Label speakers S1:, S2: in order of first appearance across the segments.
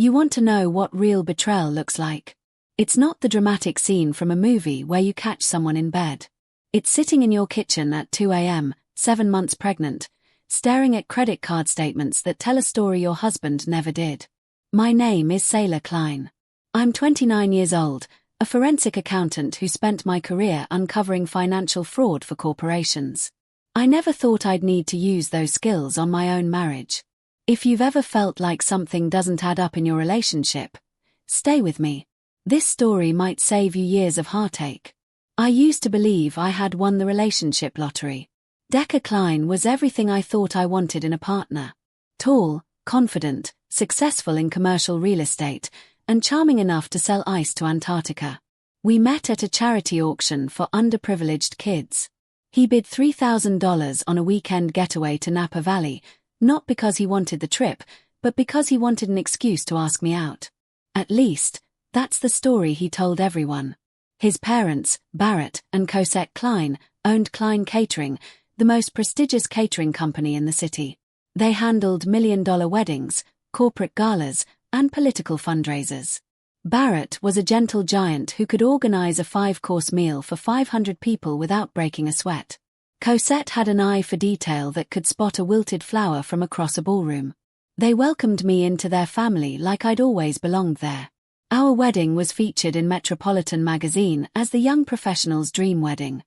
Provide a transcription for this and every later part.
S1: You want to know what real betrayal looks like? It's not the dramatic scene from a movie where you catch someone in bed. It's sitting in your kitchen at 2 a.m., 7 months pregnant, staring at credit card statements that tell a story your husband never did. My name is Sailor Klein. I'm 29 years old, a forensic accountant who spent my career uncovering financial fraud for corporations. I never thought I'd need to use those skills on my own marriage. If you've ever felt like something doesn't add up in your relationship, stay with me. This story might save you years of heartache. I used to believe I had won the relationship lottery. Decca Klein was everything I thought I wanted in a partner. Tall, confident, successful in commercial real estate, and charming enough to sell ice to Antarctica. We met at a charity auction for underprivileged kids. He bid $3,000 on a weekend getaway to Napa Valley, not because he wanted the trip, but because he wanted an excuse to ask me out. At least, that's the story he told everyone. His parents, Barrett and Cosette Klein, owned Klein Catering, the most prestigious catering company in the city. They handled million-dollar weddings, corporate galas, and political fundraisers. Barrett was a gentle giant who could organize a 5-course meal for 500 people without breaking a sweat. Cosette had an eye for detail that could spot a wilted flower from across a ballroom. They welcomed me into their family like I'd always belonged there. Our wedding was featured in Metropolitan magazine as the young professional's dream wedding.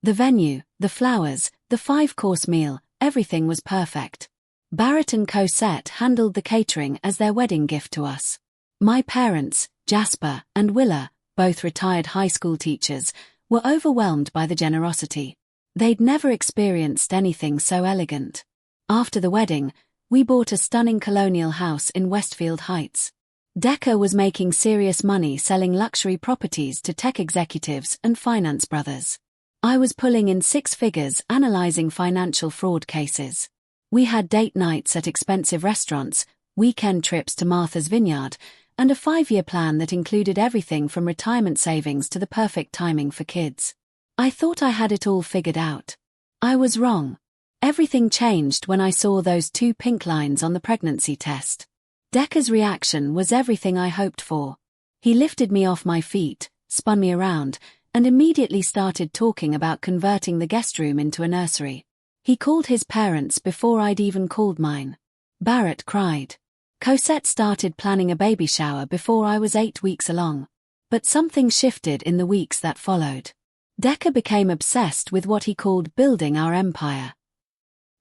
S1: The venue, the flowers, the 5-course meal, everything was perfect. Barrett and Cosette handled the catering as their wedding gift to us. My parents, Jasper and Willa, both retired high school teachers, were overwhelmed by the generosity. They'd never experienced anything so elegant. After the wedding, we bought a stunning colonial house in Westfield Heights. Decca was making serious money selling luxury properties to tech executives and finance brothers. I was pulling in 6 figures analyzing financial fraud cases. We had date nights at expensive restaurants, weekend trips to Martha's Vineyard, and a 5-year plan that included everything from retirement savings to the perfect timing for kids. I thought I had it all figured out. I was wrong. Everything changed when I saw those 2 pink lines on the pregnancy test. Decca's reaction was everything I hoped for. He lifted me off my feet, spun me around, and immediately started talking about converting the guest room into a nursery. He called his parents before I'd even called mine. Barrett cried. Cosette started planning a baby shower before I was 8 weeks along. But something shifted in the weeks that followed. Decca became obsessed with what he called building our empire.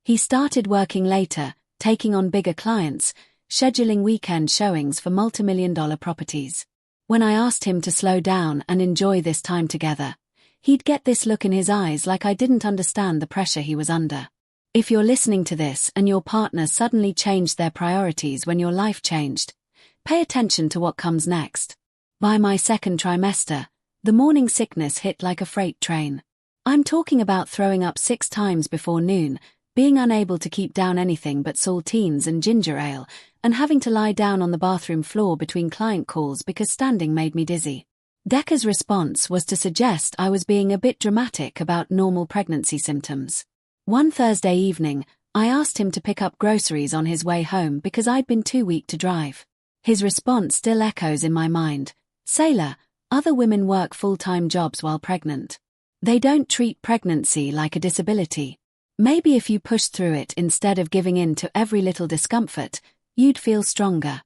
S1: He started working later, taking on bigger clients, scheduling weekend showings for multimillion-dollar properties. When I asked him to slow down and enjoy this time together, he'd get this look in his eyes like I didn't understand the pressure he was under. If you're listening to this and your partner suddenly changed their priorities when your life changed, pay attention to what comes next. By my 2nd trimester, the morning sickness hit like a freight train. I'm talking about throwing up 6 times before noon, being unable to keep down anything but saltines and ginger ale, and having to lie down on the bathroom floor between client calls because standing made me dizzy. Decca's response was to suggest I was being a bit dramatic about normal pregnancy symptoms. One Thursday evening, I asked him to pick up groceries on his way home because I'd been too weak to drive. His response still echoes in my mind. Sailor, other women work full-time jobs while pregnant. They don't treat pregnancy like a disability. Maybe if you pushed through it instead of giving in to every little discomfort, you'd feel stronger.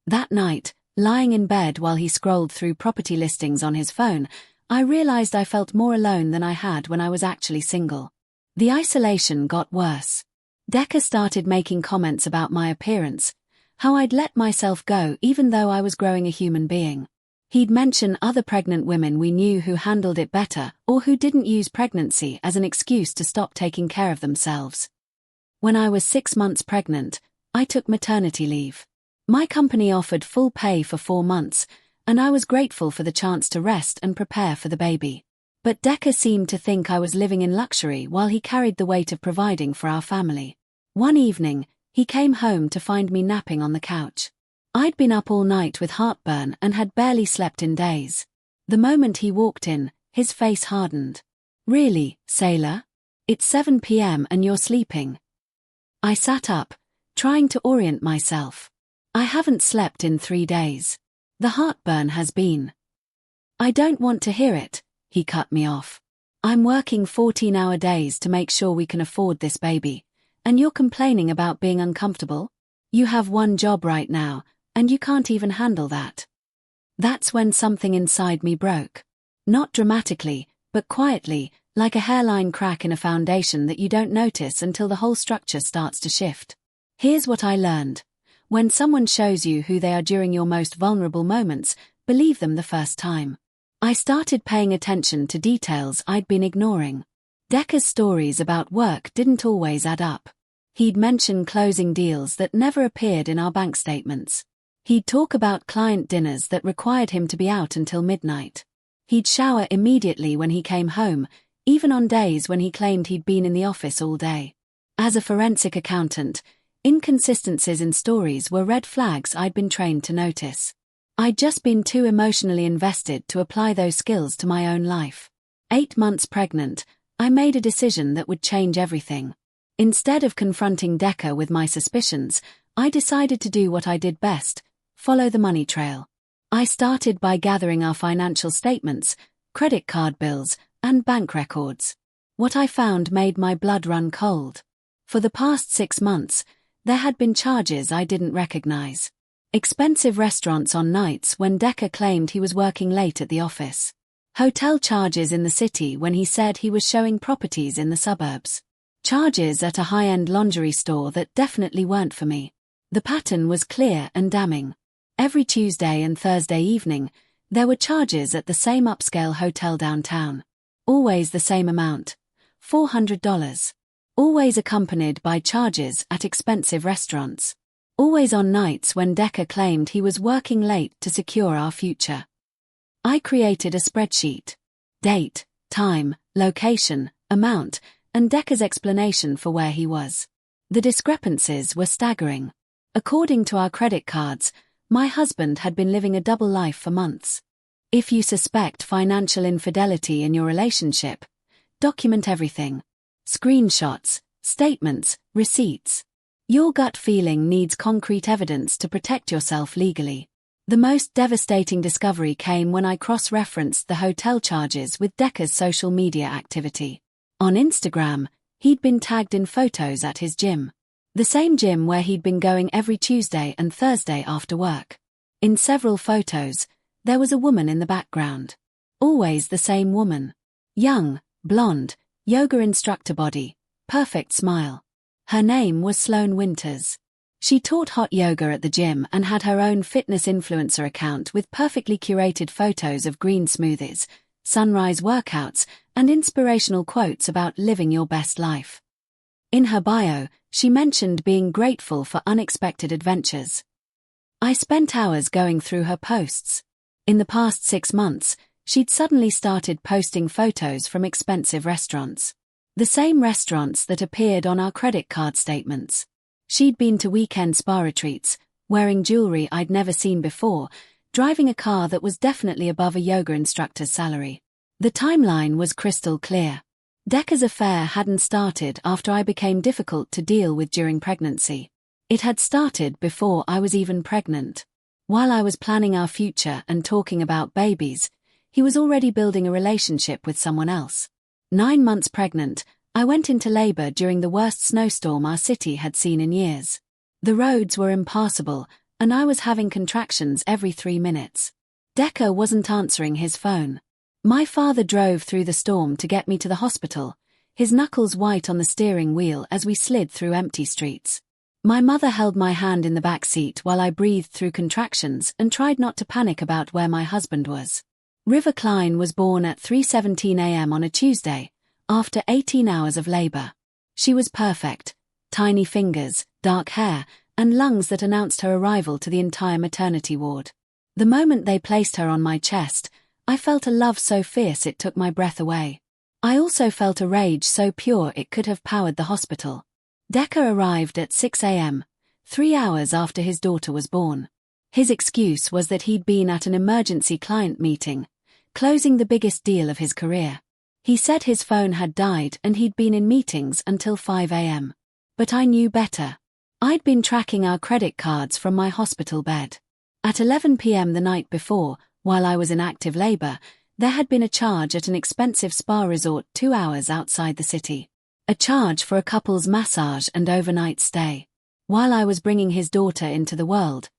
S1: That night, lying in bed while he scrolled through property listings on his phone, I realized I felt more alone than I had when I was actually single. The isolation got worse. Decca started making comments about my appearance, how I'd let myself go even though I was growing a human being. He'd mention other pregnant women we knew who handled it better or who didn't use pregnancy as an excuse to stop taking care of themselves. When I was 6 months pregnant, I took maternity leave. My company offered full pay for 4 months, and I was grateful for the chance to rest and prepare for the baby. But Decca seemed to think I was living in luxury while he carried the weight of providing for our family. One evening, he came home to find me napping on the couch. I'd been up all night with heartburn and had barely slept in days. The moment he walked in, his face hardened. "Really, Sailor? It's 7 p.m. and you're sleeping." I sat up, trying to orient myself. I haven't slept in 3 days. The heartburn has been. I don't want to hear it, he cut me off. I'm working 14-hour days to make sure we can afford this baby, and you're complaining about being uncomfortable? You have one job right now, and you can't even handle that. That's when something inside me broke. Not dramatically, but quietly, like a hairline crack in a foundation that you don't notice until the whole structure starts to shift. Here's what I learned. When someone shows you who they are during your most vulnerable moments, believe them the first time. I started paying attention to details I'd been ignoring. Decker's stories about work didn't always add up. He'd mention closing deals that never appeared in our bank statements. He'd talk about client dinners that required him to be out until midnight. He'd shower immediately when he came home, even on days when he claimed he'd been in the office all day. As a forensic accountant, inconsistencies in stories were red flags I'd been trained to notice. I'd just been too emotionally invested to apply those skills to my own life. 8 months pregnant, I made a decision that would change everything. Instead of confronting Decker with my suspicions, I decided to do what I did best, follow the money trail. I started by gathering our financial statements, credit card bills, and bank records. What I found made my blood run cold. For the past 6 months, there had been charges I didn't recognize. Expensive restaurants on nights when Decker claimed he was working late at the office. Hotel charges in the city when he said he was showing properties in the suburbs. Charges at a high-end lingerie store that definitely weren't for me. The pattern was clear and damning. Every Tuesday and Thursday evening, there were charges at the same upscale hotel downtown. Always the same amount, $400. Always accompanied by charges at expensive restaurants. Always on nights when Decker claimed he was working late to secure our future. I created a spreadsheet. Date, time, location, amount, and Decker's explanation for where he was. The discrepancies were staggering. According to our credit cards, my husband had been living a double life for months. If you suspect financial infidelity in your relationship, document everything. Screenshots, statements, receipts. Your gut feeling needs concrete evidence to protect yourself legally. The most devastating discovery came when I cross-referenced the hotel charges with Decker's social media activity. On Instagram, he'd been tagged in photos at his gym. The same gym where he'd been going every Tuesday and Thursday after work. In several photos, there was a woman in the background. Always the same woman. Young, blonde, yoga instructor body, perfect smile. Her name was Sloan Winters. She taught hot yoga at the gym and had her own fitness influencer account with perfectly curated photos of green smoothies, sunrise workouts, and inspirational quotes about living your best life. In her bio, she mentioned being grateful for unexpected adventures. I spent hours going through her posts. In the past 6 months, she'd suddenly started posting photos from expensive restaurants. The same restaurants that appeared on our credit card statements. She'd been to weekend spa retreats, wearing jewelry I'd never seen before, driving a car that was definitely above a yoga instructor's salary. The timeline was crystal clear. Decker's affair hadn't started after I became difficult to deal with during pregnancy. It had started before I was even pregnant. While I was planning our future and talking about babies, he was already building a relationship with someone else. 9 months pregnant, I went into labor during the worst snowstorm our city had seen in years. The roads were impassable, and I was having contractions every 3 minutes. Decker wasn't answering his phone. My father drove through the storm to get me to the hospital, his knuckles white on the steering wheel as we slid through empty streets. My mother held my hand in the back seat while I breathed through contractions and tried not to panic about where my husband was. River Klein was born at 3:17 a.m. on a Tuesday, after 18 hours of labor. She was perfect, tiny fingers, dark hair, and lungs that announced her arrival to the entire maternity ward. The moment they placed her on my chest, I felt a love so fierce it took my breath away. I also felt a rage so pure it could have powered the hospital. Decker arrived at 6 a.m., 3 hours after his daughter was born. His excuse was that he'd been at an emergency client meeting, closing the biggest deal of his career. He said his phone had died and he'd been in meetings until 5 a.m. But I knew better. I'd been tracking our credit cards from my hospital bed. At 11 p.m. the night before, while I was in active labor, there had been a charge at an expensive spa resort 2 hours outside the city. A charge for a couple's massage and overnight stay. While I was bringing his daughter into the world,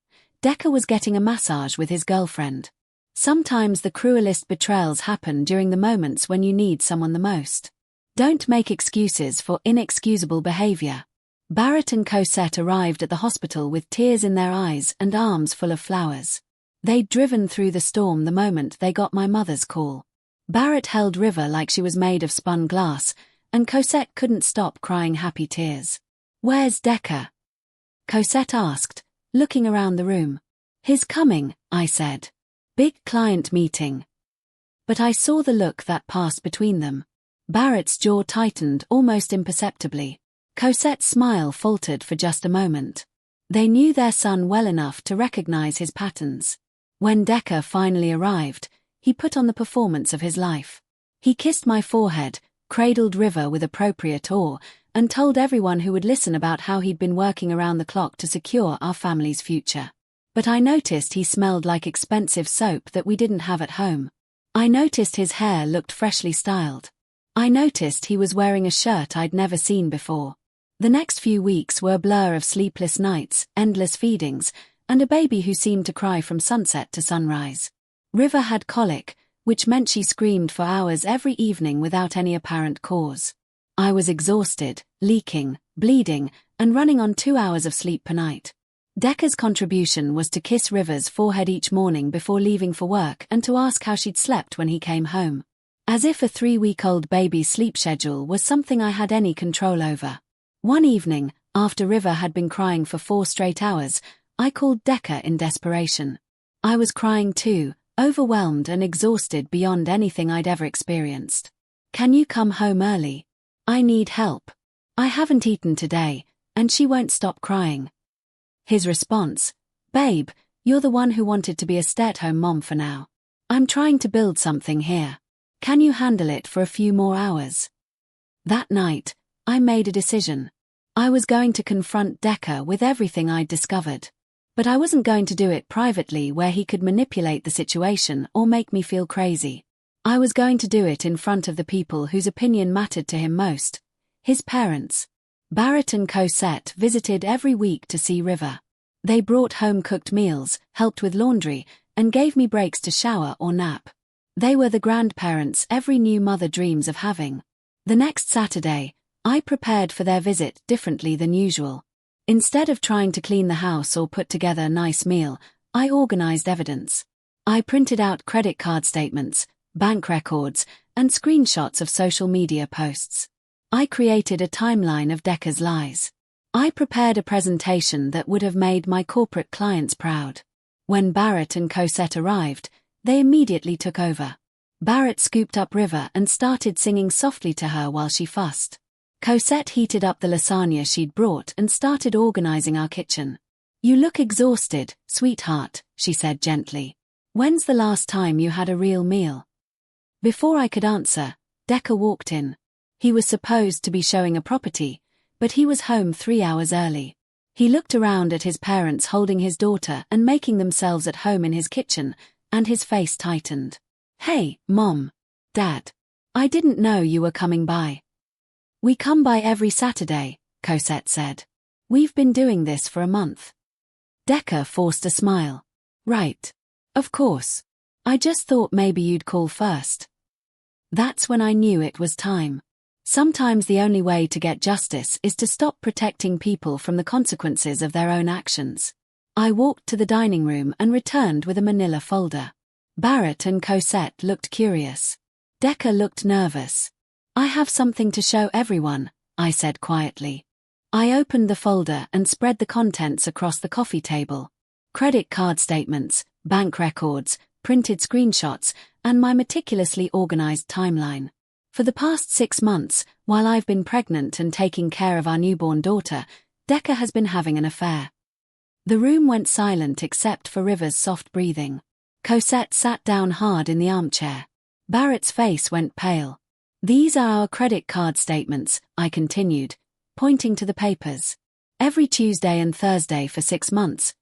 S1: Decker was getting a massage with his girlfriend. Sometimes the cruelest betrayals happen during the moments when you need someone the most. Don't make excuses for inexcusable behavior. Barrett and Cosette arrived at the hospital with tears in their eyes and arms full of flowers. They'd driven through the storm the moment they got my mother's call. Barrett held River like she was made of spun glass, and Cosette couldn't stop crying happy tears. "Where's Decker?" Cosette asked, looking around the room. "He's coming," I said. "Big client meeting." But I saw the look that passed between them. Barrett's jaw tightened almost imperceptibly. Cosette's smile faltered for just a moment. They knew their son well enough to recognize his patterns. When Decker finally arrived, he put on the performance of his life. He kissed my forehead, cradled River with appropriate awe, and told everyone who would listen about how he'd been working around the clock to secure our family's future. But I noticed he smelled like expensive soap that we didn't have at home. I noticed his hair looked freshly styled. I noticed he was wearing a shirt I'd never seen before. The next few weeks were a blur of sleepless nights, endless feedings, and a baby who seemed to cry from sunset to sunrise. River had colic, which meant she screamed for hours every evening without any apparent cause. I was exhausted, leaking, bleeding, and running on 2 hours of sleep per night. Decker's contribution was to kiss River's forehead each morning before leaving for work and to ask how she'd slept when he came home. As if a 3-week-old baby's sleep schedule was something I had any control over. One evening, after River had been crying for 4 straight hours, I called Decker in desperation. I was crying too, overwhelmed and exhausted beyond anything I'd ever experienced. "Can you come home early? I need help. I haven't eaten today, and she won't stop crying." His response: "Babe, you're the one who wanted to be a stay-at-home mom for now. I'm trying to build something here. Can you handle it for a few more hours?" That night, I made a decision. I was going to confront Decker with everything I'd discovered. But I wasn't going to do it privately where he could manipulate the situation or make me feel crazy. I was going to do it in front of the people whose opinion mattered to him most: his parents. Barrett and Cosette visited every week to see River. They brought home-cooked meals, helped with laundry, and gave me breaks to shower or nap. They were the grandparents every new mother dreams of having. The next Saturday, I prepared for their visit differently than usual. Instead of trying to clean the house or put together a nice meal, I organized evidence. I printed out credit card statements, bank records, and screenshots of social media posts. I created a timeline of Decker's lies. I prepared a presentation that would have made my corporate clients proud. When Barrett and Cosette arrived, they immediately took over. Barrett scooped up River and started singing softly to her while she fussed. Cosette heated up the lasagna she'd brought and started organizing our kitchen. "You look exhausted, sweetheart," she said gently. "When's the last time you had a real meal?" Before I could answer, Decker walked in. He was supposed to be showing a property, but he was home 3 hours early. He looked around at his parents holding his daughter and making themselves at home in his kitchen, and his face tightened. "Hey, Mom. Dad. I didn't know you were coming by." "We come by every Saturday," Cosette said. "We've been doing this for a month." Decker forced a smile. "Right. Of course. I just thought maybe you'd call first." That's when I knew it was time. Sometimes the only way to get justice is to stop protecting people from the consequences of their own actions. I walked to the dining room and returned with a manila folder. Barrett and Cosette looked curious. Decker looked nervous. "I have something to show everyone," I said quietly. I opened the folder and spread the contents across the coffee table. Credit card statements, bank records, printed screenshots, and my meticulously organized timeline. For the past 6 months, while I've been pregnant and taking care of our newborn daughter, Decker has been having an affair. The room went silent except for River's soft breathing. Cosette sat down hard in the armchair. Barrett's face went pale. "These are our credit card statements," I continued, pointing to the papers. Every Tuesday and Thursday for 6 months.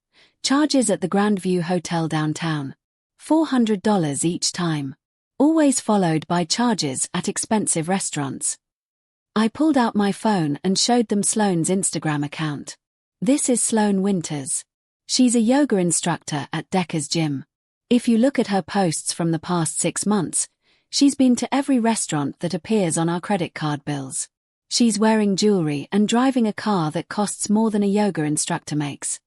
S1: Charges at the Grandview Hotel downtown. $400 each time. Always followed by charges at expensive restaurants. I pulled out my phone and showed them Sloane's Instagram account. This is Sloane Winters. She's a yoga instructor at Decca's gym. If you look at her posts from the past 6 months, she's been to every restaurant that appears on our credit card bills. She's wearing jewelry and driving a car that costs more than a yoga instructor makes.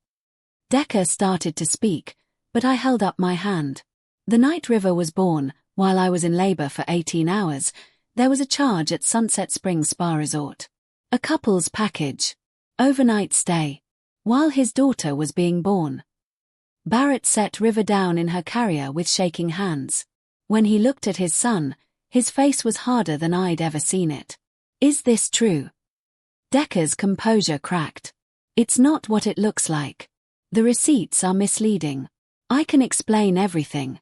S1: Decca started to speak, but I held up my hand. The night River was born, while I was in labor for 18 hours, there was a charge at Sunset Springs Spa Resort. A couple's package. Overnight stay. While his daughter was being born. Barrett set River down in her carrier with shaking hands. When he looked at his son, his face was harder than I'd ever seen it. Is this true? Decca's composure cracked. It's not what it looks like. The receipts are misleading. I can explain everything.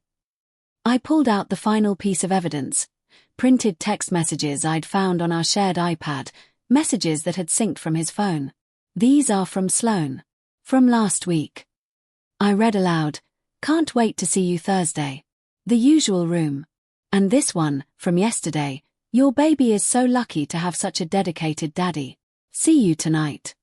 S1: I pulled out the final piece of evidence. Printed text messages I'd found on our shared iPad, messages that had synced from his phone. These are from Sloane. From last week. I read aloud, "Can't wait to see you Thursday. The usual room." And this one, from yesterday, "Your baby is so lucky to have such a dedicated daddy. See you tonight."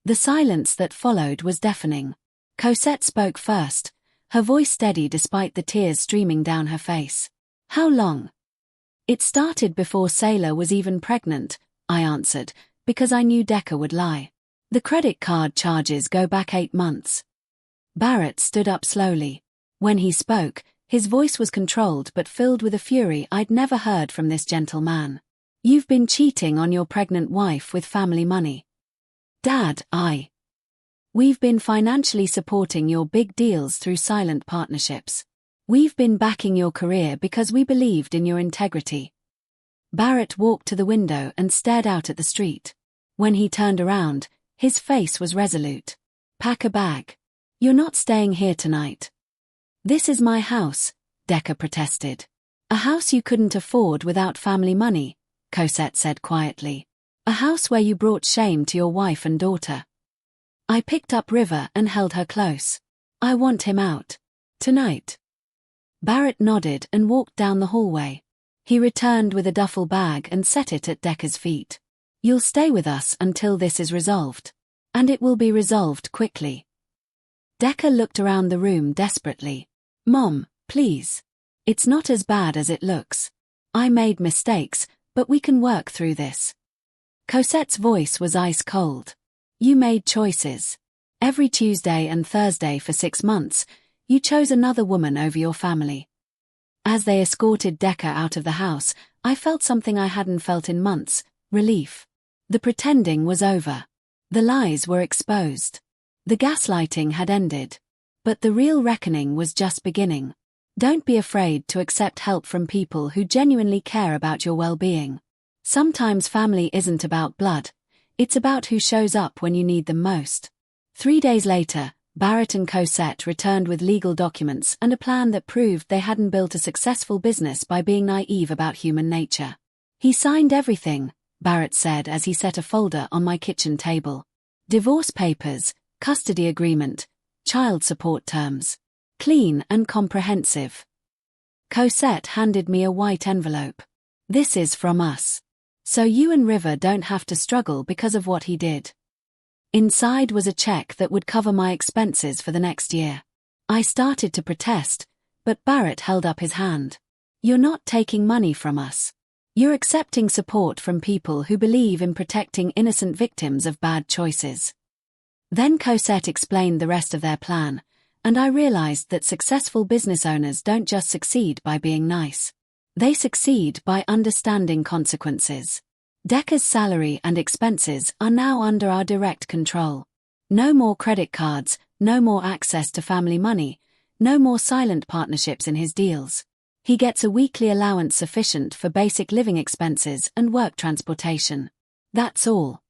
S1: The silence that followed was deafening. Cosette spoke first, her voice steady despite the tears streaming down her face. "How long?" "It started before Sailor was even pregnant," I answered, because I knew Decca would lie. "The credit card charges go back 8 months. Barrett stood up slowly. When he spoke, his voice was controlled but filled with a fury I'd never heard from this gentle man. "You've been cheating on your pregnant wife with family money." "Dad, We've been financially supporting your big deals through silent partnerships. We've been backing your career because we believed in your integrity." Barrett walked to the window and stared out at the street. When he turned around, his face was resolute. "Pack a bag. You're not staying here tonight." "This is my house," Decca protested. "A house you couldn't afford without family money," Cosette said quietly. "A house where you brought shame to your wife and daughter." I picked up River and held her close. "I want him out. Tonight." Barrett nodded and walked down the hallway. He returned with a duffel bag and set it at Decca's feet. "You'll stay with us until this is resolved. And it will be resolved quickly." Decca looked around the room desperately. "Mom, please. It's not as bad as it looks. I made mistakes, but we can work through this." Cosette's voice was ice cold. "You made choices. Every Tuesday and Thursday for 6 months, you chose another woman over your family." As they escorted Decca out of the house, I felt something I hadn't felt in months, relief. The pretending was over. The lies were exposed. The gaslighting had ended. But the real reckoning was just beginning. Don't be afraid to accept help from people who genuinely care about your well-being. Sometimes family isn't about blood. It's about who shows up when you need them most. 3 days later, Barrett and Cosette returned with legal documents and a plan that proved they hadn't built a successful business by being naive about human nature. "He signed everything," Barrett said as he set a folder on my kitchen table. "Divorce papers, custody agreement, child support terms. Clean and comprehensive." Cosette handed me a white envelope. "This is from us. So you and River don't have to struggle because of what he did." Inside was a check that would cover my expenses for the next year. I started to protest, but Barrett held up his hand. "You're not taking money from us. You're accepting support from people who believe in protecting innocent victims of bad choices." Then Cosette explained the rest of their plan, and I realized that successful business owners don't just succeed by being nice. They succeed by understanding consequences. Decca's salary and expenses are now under our direct control. No more credit cards, no more access to family money, no more silent partnerships in his deals. He gets a weekly allowance sufficient for basic living expenses and work transportation. That's all.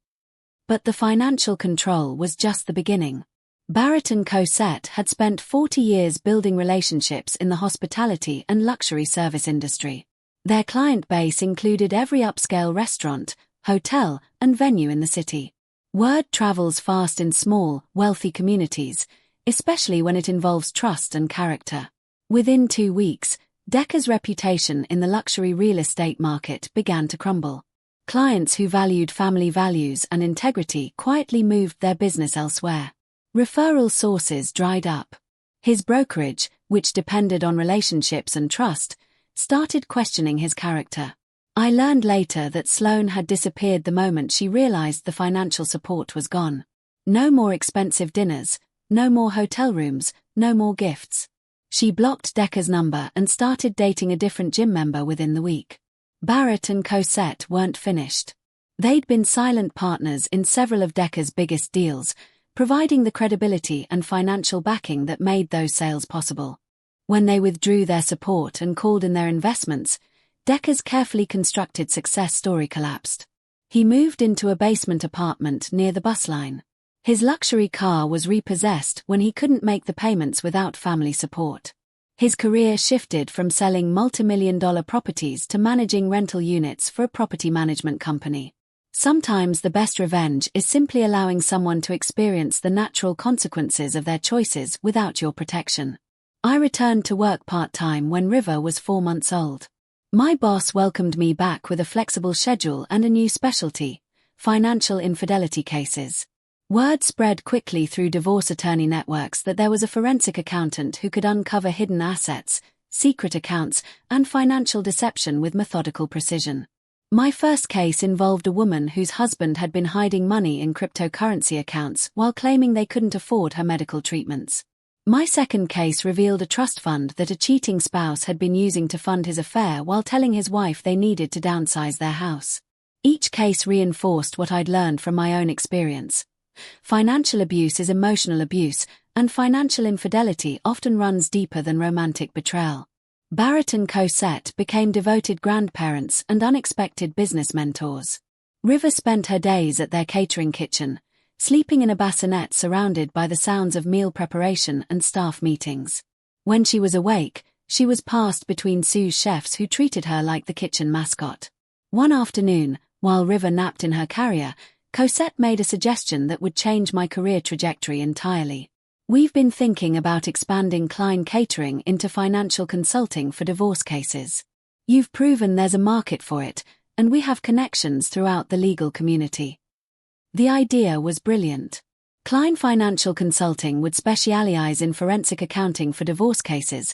S1: But the financial control was just the beginning. Barrett and Cosette had spent 40 years building relationships in the hospitality and luxury service industry. Their client base included every upscale restaurant, hotel, and venue in the city. Word travels fast in small, wealthy communities, especially when it involves trust and character. Within 2 weeks, Decca's reputation in the luxury real estate market began to crumble. Clients who valued family values and integrity quietly moved their business elsewhere. Referral sources dried up. His brokerage, which depended on relationships and trust, started questioning his character. I learned later that Sloane had disappeared the moment she realized the financial support was gone. No more expensive dinners, no more hotel rooms, no more gifts. She blocked Decca's number and started dating a different gym member within the week. Barrett and Cosette weren't finished. They'd been silent partners in several of Decca's biggest deals, providing the credibility and financial backing that made those sales possible. When they withdrew their support and called in their investments, Decca's carefully constructed success story collapsed. He moved into a basement apartment near the bus line. His luxury car was repossessed when he couldn't make the payments without family support. His career shifted from selling multi-million-dollar properties to managing rental units for a property management company. Sometimes the best revenge is simply allowing someone to experience the natural consequences of their choices without your protection. I returned to work part-time when River was 4 months old. My boss welcomed me back with a flexible schedule and a new specialty: financial infidelity cases. Word spread quickly through divorce attorney networks that there was a forensic accountant who could uncover hidden assets, secret accounts, and financial deception with methodical precision. My first case involved a woman whose husband had been hiding money in cryptocurrency accounts while claiming they couldn't afford her medical treatments. My second case revealed a trust fund that a cheating spouse had been using to fund his affair while telling his wife they needed to downsize their house. Each case reinforced what I'd learned from my own experience. Financial abuse is emotional abuse, and financial infidelity often runs deeper than romantic betrayal. Barrett and Cosette became devoted grandparents and unexpected business mentors. River spent her days at their catering kitchen, sleeping in a bassinet surrounded by the sounds of meal preparation and staff meetings. When she was awake, she was passed between Sue's chefs who treated her like the kitchen mascot. One afternoon, while River napped in her carrier, Cosette made a suggestion that would change my career trajectory entirely. We've been thinking about expanding Klein Catering into financial consulting for divorce cases. You've proven there's a market for it, and we have connections throughout the legal community. The idea was brilliant. Klein Financial Consulting would specialize in forensic accounting for divorce cases,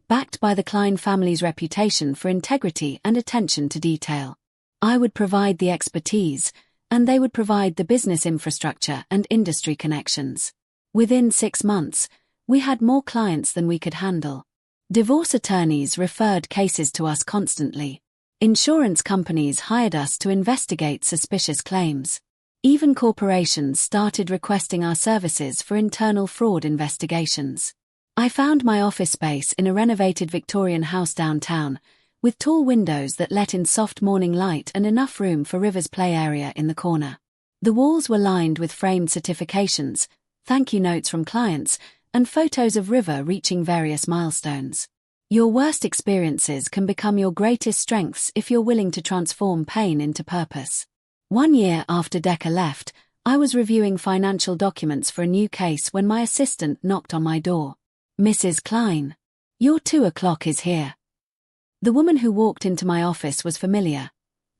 S1: backed by the Klein family's reputation for integrity and attention to detail. I would provide the expertise, and they would provide the business infrastructure and industry connections. Within 6 months, we had more clients than we could handle. Divorce attorneys referred cases to us constantly. Insurance companies hired us to investigate suspicious claims. Even corporations started requesting our services for internal fraud investigations. I found my office space in a renovated Victorian house downtown, with tall windows that let in soft morning light and enough room for River's play area in the corner. The walls were lined with framed certifications, thank you notes from clients, and photos of River reaching various milestones. Your worst experiences can become your greatest strengths if you're willing to transform pain into purpose. 1 year after Decca left, I was reviewing financial documents for a new case when my assistant knocked on my door. "Mrs. Klein, your 2 o'clock is here." The woman who walked into my office was familiar.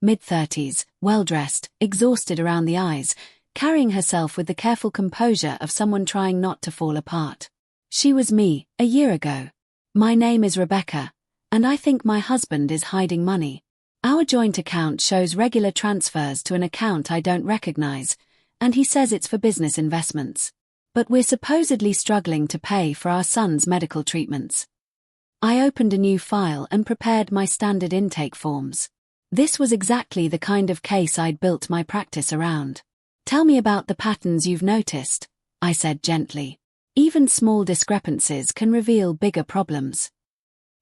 S1: Mid-30s, well-dressed, exhausted around the eyes, carrying herself with the careful composure of someone trying not to fall apart. She was me, a year ago. "My name is Rebecca, and I think my husband is hiding money. Our joint account shows regular transfers to an account I don't recognize, and he says it's for business investments. But we're supposedly struggling to pay for our son's medical treatments." I opened a new file and prepared my standard intake forms. This was exactly the kind of case I'd built my practice around. "Tell me about the patterns you've noticed," I said gently. Even small discrepancies can reveal bigger problems.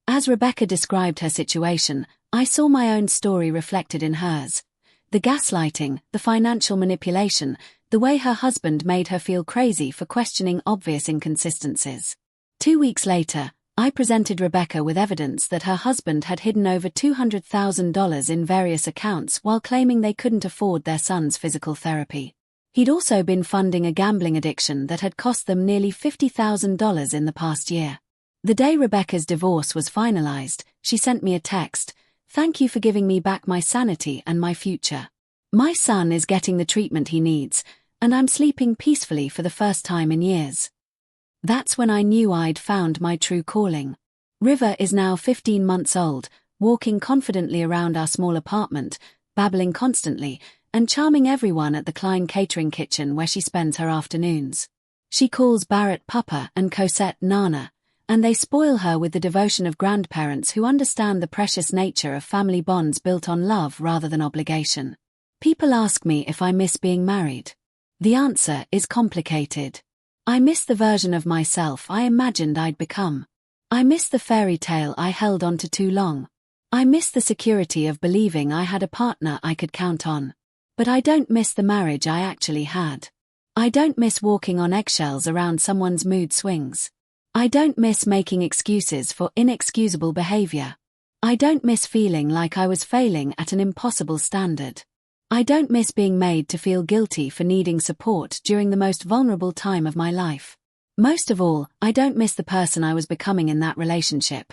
S1: As Rebecca described her situation, I saw my own story reflected in hers. The gaslighting, the financial manipulation, the way her husband made her feel crazy for questioning obvious inconsistencies. 2 weeks later, I presented Rebecca with evidence that her husband had hidden over $200,000 in various accounts while claiming they couldn't afford their son's physical therapy. He'd also been funding a gambling addiction that had cost them nearly $50,000 in the past year. The day Rebecca's divorce was finalized, she sent me a text, "Thank you for giving me back my sanity and my future. My son is getting the treatment he needs, and I'm sleeping peacefully for the first time in years." That's when I knew I'd found my true calling. River is now 15 months old, walking confidently around our small apartment, babbling constantly, and charming everyone at the Klein catering kitchen where she spends her afternoons. She calls Barrett Papa and Cosette Nana, and they spoil her with the devotion of grandparents who understand the precious nature of family bonds built on love rather than obligation. People ask me if I miss being married. The answer is complicated. I miss the version of myself I imagined I'd become. I miss the fairy tale I held on to too long. I miss the security of believing I had a partner I could count on. But I don't miss the marriage I actually had. I don't miss walking on eggshells around someone's mood swings. I don't miss making excuses for inexcusable behavior. I don't miss feeling like I was failing at an impossible standard. I don't miss being made to feel guilty for needing support during the most vulnerable time of my life. Most of all, I don't miss the person I was becoming in that relationship.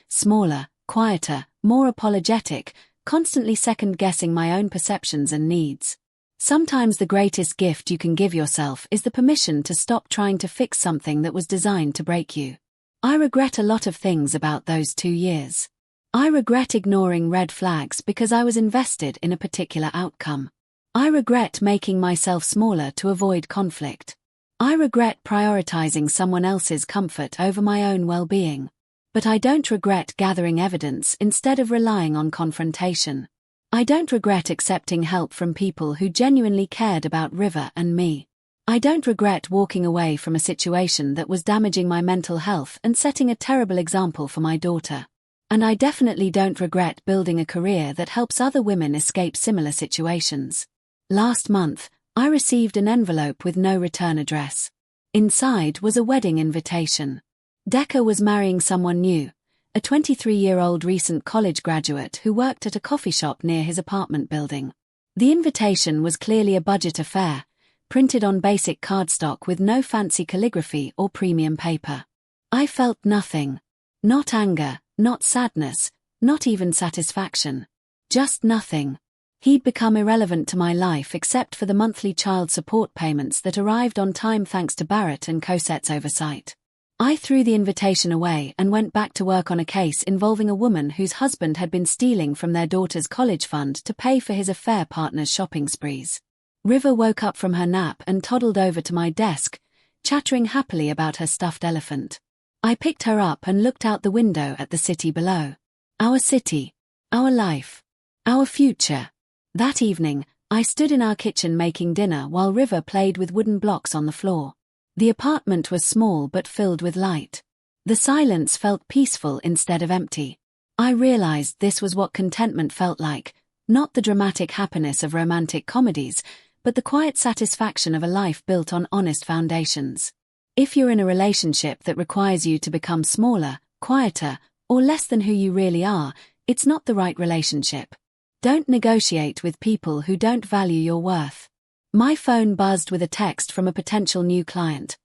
S1: Smaller, quieter, more apologetic, constantly second-guessing my own perceptions and needs. Sometimes the greatest gift you can give yourself is the permission to stop trying to fix something that was designed to break you. I regret a lot of things about those 2 years. I regret ignoring red flags because I was invested in a particular outcome. I regret making myself smaller to avoid conflict. I regret prioritizing someone else's comfort over my own well-being. But I don't regret gathering evidence instead of relying on confrontation. I don't regret accepting help from people who genuinely cared about River and me. I don't regret walking away from a situation that was damaging my mental health and setting a terrible example for my daughter. And I definitely don't regret building a career that helps other women escape similar situations. Last month, I received an envelope with no return address. Inside was a wedding invitation. Decker was marrying someone new, a 23-year-old recent college graduate who worked at a coffee shop near his apartment building. The invitation was clearly a budget affair, printed on basic cardstock with no fancy calligraphy or premium paper. I felt nothing. Not anger, not sadness, not even satisfaction. Just nothing. He'd become irrelevant to my life except for the monthly child support payments that arrived on time thanks to Barrett and Cosette's oversight. I threw the invitation away and went back to work on a case involving a woman whose husband had been stealing from their daughter's college fund to pay for his affair partner's shopping sprees. River woke up from her nap and toddled over to my desk, chattering happily about her stuffed elephant. I picked her up and looked out the window at the city below. Our city. Our life. Our future. That evening, I stood in our kitchen making dinner while River played with wooden blocks on the floor. The apartment was small but filled with light. The silence felt peaceful instead of empty. I realized this was what contentment felt like, not the dramatic happiness of romantic comedies, but the quiet satisfaction of a life built on honest foundations. If you're in a relationship that requires you to become smaller, quieter, or less than who you really are, it's not the right relationship. Don't negotiate with people who don't value your worth. My phone buzzed with a text from a potential new client,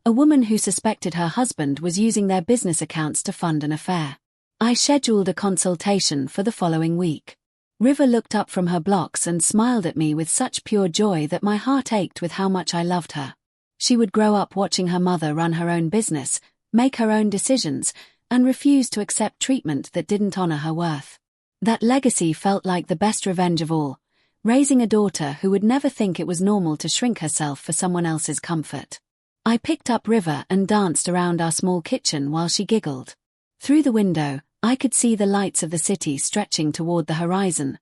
S1: a woman who suspected her husband was using their business accounts to fund an affair. I scheduled a consultation for the following week. River looked up from her blocks and smiled at me with such pure joy that my heart ached with how much I loved her. She would grow up watching her mother run her own business, make her own decisions, and refuse to accept treatment that didn't honor her worth. That legacy felt like the best revenge of all. Raising a daughter who would never think it was normal to shrink herself for someone else's comfort. I picked up River and danced around our small kitchen while she giggled. Through the window, I could see the lights of the city stretching toward the horizon.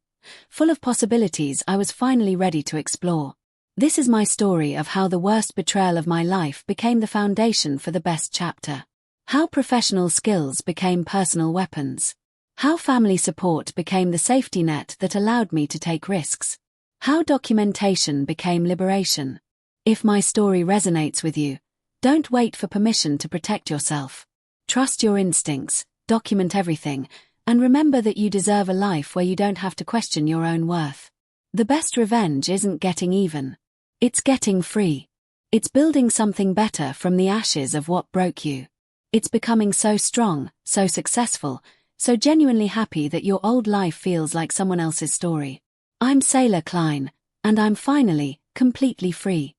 S1: Full of possibilities I was finally ready to explore. This is my story of how the worst betrayal of my life became the foundation for the best chapter. How professional skills became personal weapons. How family support became the safety net that allowed me to take risks. How documentation became liberation. If my story resonates with you, don't wait for permission to protect yourself. Trust your instincts, document everything, and remember that you deserve a life where you don't have to question your own worth. The best revenge isn't getting even. It's getting free. It's building something better from the ashes of what broke you. It's becoming so strong, so successful, so genuinely happy that your old life feels like someone else's story. I'm Sailor Klein, and I'm finally, completely free.